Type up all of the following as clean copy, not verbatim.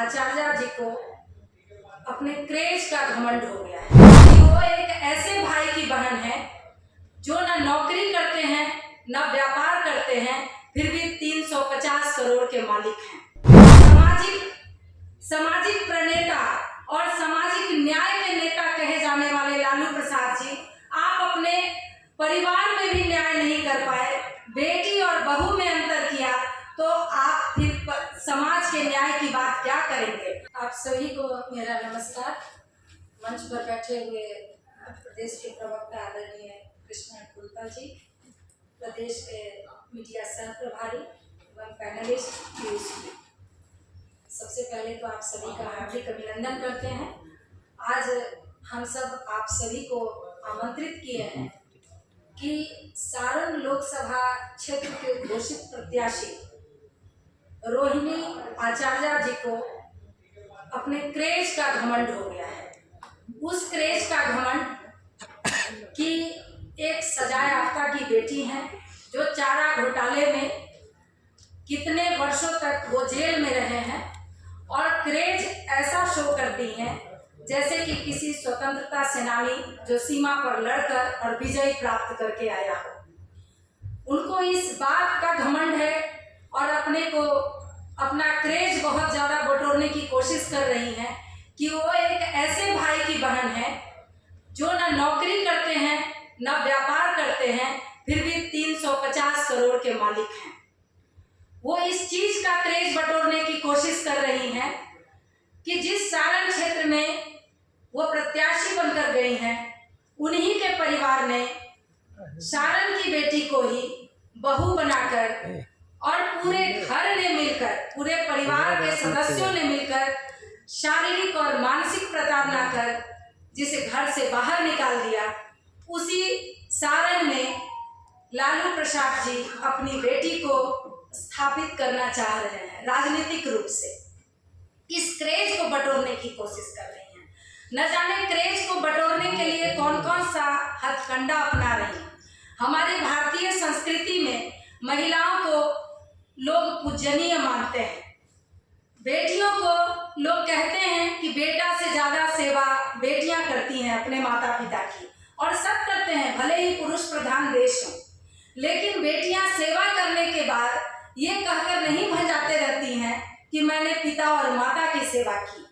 आचार्य जी को अपने क्रेज का घमंड हो गया है कि वो एक ऐसे भाई की बहन है जो न नौकरी करते हैं न व्यापार करते हैं, फिर भी 350 करोड़ के मालिक हैं। सामाजिक प्रणेता और सामाजिक न्याय के नेता कहे जाने वाले लालू प्रसाद जी, आप अपने परिवार में भी न्याय नहीं कर पाए, बेटी और बहू में अंतर किया, तो आप फिर समाज के न्याय की बात क्या करेंगे? आप सभी को मेरा नमस्कार। मंच पर बैठे हुए प्रदेश के प्रवक्ता आदरणीय कृष्ण कुलता जी, प्रदेश के मीडिया सह प्रभारी एवं पैनलिस्ट, सबसे पहले तो आप सभी का हार्दिक अभिनंदन करते हैं। आज हम सब आप सभी को आमंत्रित किए हैं कि सारण लोकसभा क्षेत्र के घोषित प्रत्याशी रोहिणी आचार्य जी को अपने क्रेज का घमंड हो गया है। उस क्रेज का घमंड कि एक सजा याफ्ता की बेटी है जो चारा घोटाले में कितने वर्षों तक वो जेल में रहे हैं, और क्रेज ऐसा शो करती हैं जैसे कि किसी स्वतंत्रता सेनानी जो सीमा पर लड़कर और विजय प्राप्त करके आया हो। उनको इस बात का घमंड है और अपना क्रेज बहुत ज़्यादा बटोरने की कोशिश कर रही हैं कि वो एक ऐसे भाई की बहन है जो न नौकरी करते हैं न व्यापार करते हैं, फिर भी 350 करोड़ के मालिक हैं। वो इस चीज का क्रेज बटोरने की कोशिश कर रही हैं कि जिस सारण क्षेत्र में वो प्रत्याशी बनकर गई हैं, उन्हीं के परिवार ने सारण की बेटी को ही बहू बनाकर और पूरे घर ने मिलकर, पूरे परिवार के सदस्यों ने मिलकर शारीरिक और मानसिक प्रताड़ना कर जिसे घर से बाहर निकाल दिया। उसी सारण में लालू प्रसाद जी अपनी बेटी को स्थापित करना चाह रहे हैं राजनीतिक रूप से। इस क्रेज को बटोरने की कोशिश कर रही हैं। न जाने क्रेज को बटोरने के लिए कौन कौन सा हथकंडा अपना रही हैं। हमारी भारतीय संस्कृति में महिलाओं को लोग पूजनीय मानते हैं। बेटियों को लोग कहते हैं कि बेटा से ज्यादा सेवा बेटियां करती हैं अपने माता पिता की, और सब करते हैं, भले ही पुरुष प्रधान देश हो। लेकिन बेटियां सेवा करने के बाद ये कहकर नहीं भंजाते रहती हैं कि मैंने पिता और माता की सेवा की।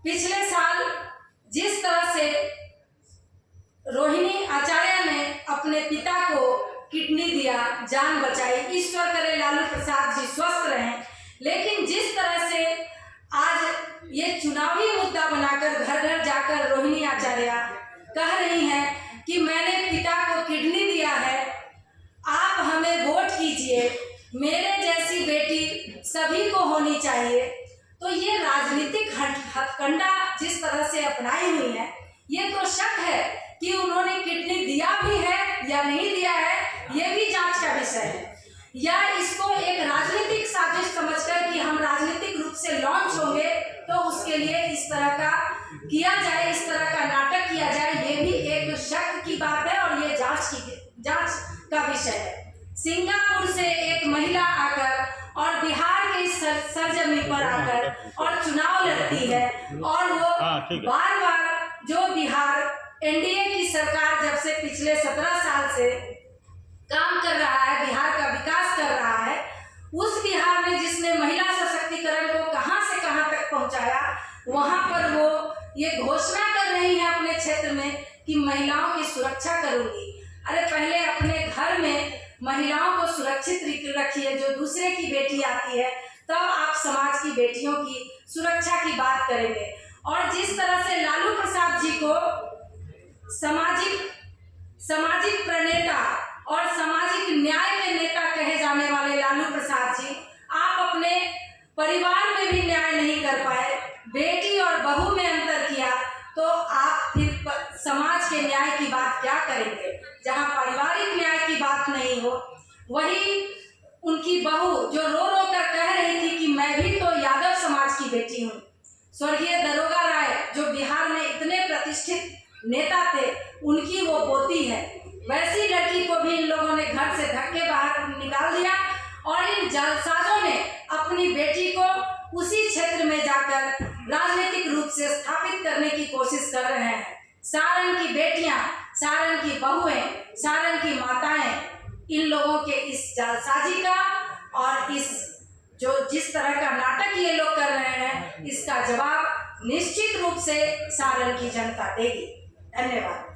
पिछले साल जिस तरह से रोहिणी आचार्य ने अपने पिता को किडनी दिया, जान बचाई, ईश्वर करे लालू प्रसाद जी स्वस्थ रहें, लेकिन जिस तरह से आज ये चुनावी मुद्दा बनाकर घर घर जाकर रोहिणी आचार्य कह रही हैं कि मैंने पिता को किडनी दिया है, आप हमें वोट कीजिए, मेरे जैसी बेटी सभी को होनी चाहिए, तो ये राजनीतिक हथकंडा जिस तरह से अपनाई हुई है, ये तो शक है कि उन्होंने किडनी दिया भी है या नहीं दिया है, ये भी जांच का विषय है। या इसको एक राजनीतिक साजिश समझकर कि हम राजनीतिक रूप से लॉन्च होंगे तो उसके लिए इस तरह का किया जाए, इस तरह का नाटक किया जाए, ये भी एक शक की बात है और ये जांच का विषय है। सिंगापुर से एक महिला आकर और बिहार के सरजमीन पर आकर और चुनाव लड़ती है, और वो बार बार जो बिहार एनडीए की सरकार जब से पिछले 17 साल से काम कर रहा है, बिहार का विकास कर रहा है, उस बिहार में जिसने महिला सशक्तिकरण को कहां से कहां तक पहुंचाया, वहां पर वो ये घोषणा कर रही है अपने क्षेत्र में कि महिलाओं की सुरक्षा करूंगी। अरे पहले अपने घर में महिलाओं को सुरक्षित रखिए, जो दूसरे की बेटी आती है तब आप समाज की बेटियों की सुरक्षा की बात करेंगे। और जिस तरह से लालू प्रसाद जी को सामाजिक प्रणेता और सामाजिक न्याय के नेता कहे जाने वाले लालू प्रसाद जी, आप अपने परिवार में भी न्याय नहीं कर पाए, बेटी और बहू में अंतर किया, तो आप फिर समाज के न्याय की बात क्या करेंगे? जहां पारिवारिक न्याय की बात नहीं हो, वही उनकी बहू जो रो रो कर कह रही थी कि मैं भी तो यादव समाज की बेटी हूँ। स्वर्गीय दरोगा राय जो बिहार में इतने प्रतिष्ठित नेता थे, उनकी वो पोती है। वैसी लड़की को भी इन लोगों ने घर से धक्के बाहर निकाल दिया, और इन जालसाजों ने अपनी बेटी को उसी क्षेत्र में जाकर राजनीतिक रूप से स्थापित करने की कोशिश कर रहे हैं। सारण की बेटियां, सारण की बहुएं, सारण की माताएं इन लोगों के इस जालसाजी का और इस जिस तरह का नाटक ये लोग कर रहे हैं, इसका जवाब निश्चित रूप से सारण की जनता देगी। धन्यवाद।